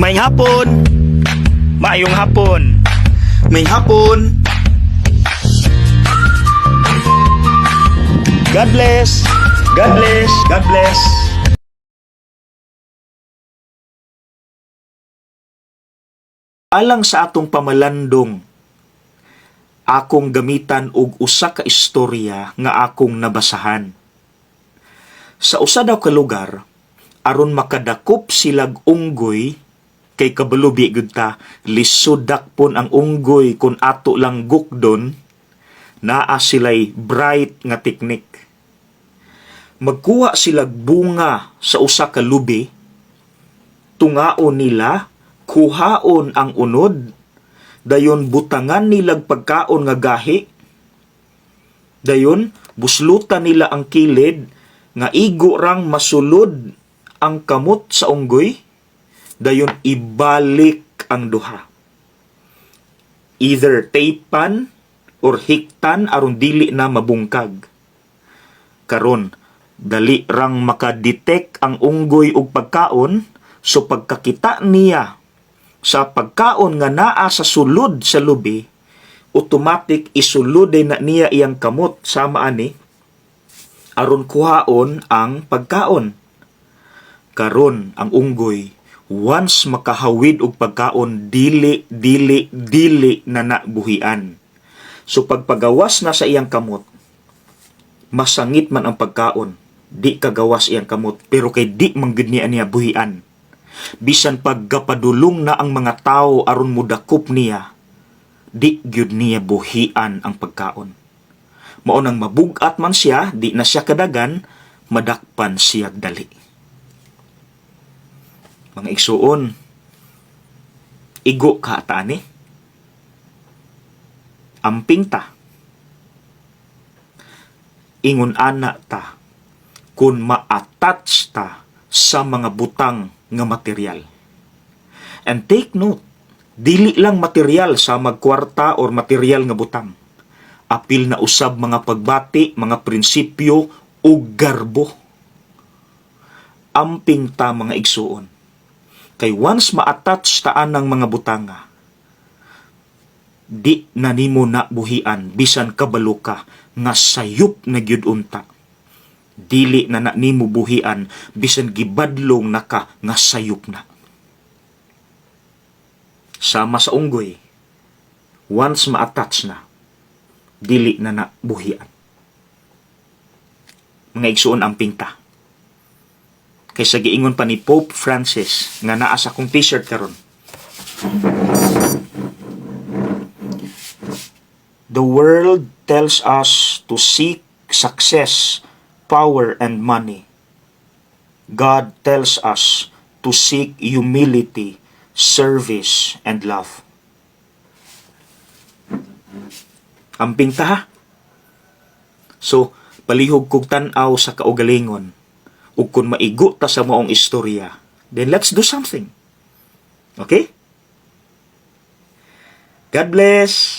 May hapon. Maayong hapon. May hapon. God bless. God bless. God bless. Alang sa atong pamalandong, akong gamitan og usa ka istorya nga akong nabasahan. Sa usa daw ka lugar, aron makadakop silag unggoy, kay kabalubi gud ta, lisudak pon ang unggoy kun ato lang gukdon, naa sila'y bright nga teknik. Magkuha silag bunga sa usa ka lubi, tungaon nila, kuhaon ang unod, dayon butangan nilag pagkaon nga gahi, dayon buslutan nila ang kilid, nga igo rang masulod ang kamot sa unggoy, dayon ibalik ang duha. Either taypan or hiktan aron dili na mabungkag. Karon, dali rang makadetect ang unggoy og pagkaon, so pagkakita niya sa pagkaon nga naa sa sulod sa lubi, automatic isulod na niya iyang kamot sama ani aron kuhaon ang pagkaon. Karon ang unggoy, once makahawid og pagkaon, dili na nabuhian. So pagpagawas na sa iyang kamot, masangit man ang pagkaon, di kagawas iyang kamot, pero kay di manggid niya buhian. Bisan paggapadulong na ang mga tao aron mudakop niya, di gyud niya buhian ang pagkaon. Mao nang mabugat man siya, di na siya kadagan, madakpan siya dali. Mga igsuon, igo ka atani, amping ta, ingon ana ta, kung ma-attach ta sa mga butang nga material. And take note, dili lang material sa magkwarta or material nga butang. Apil na usab mga pagbati, mga prinsipyo o garbo. Amping ta mga igsuon. Kay once ma-attach taan ng mga butanga, di na nimo na buhian, bisan kabalo ka, nga sayop na gyud unta. Dili na nimo buhian, bisan gibadlong na ka, nga sayop na. Sama sa unggoy, once ma-attach na, dili na buhian. Mga igsuon ang pinta. Kaysa giingon pa ni Pope Francis, nga naa sa kong t-shirt karon. The world tells us to seek success, power, and money. God tells us to seek humility, service, and love. Amping ta ha? So, palihog kog tan-aw sa kaugalingon, ug kung maigo ta sa maong istorya, then let's do something. Okay? God bless!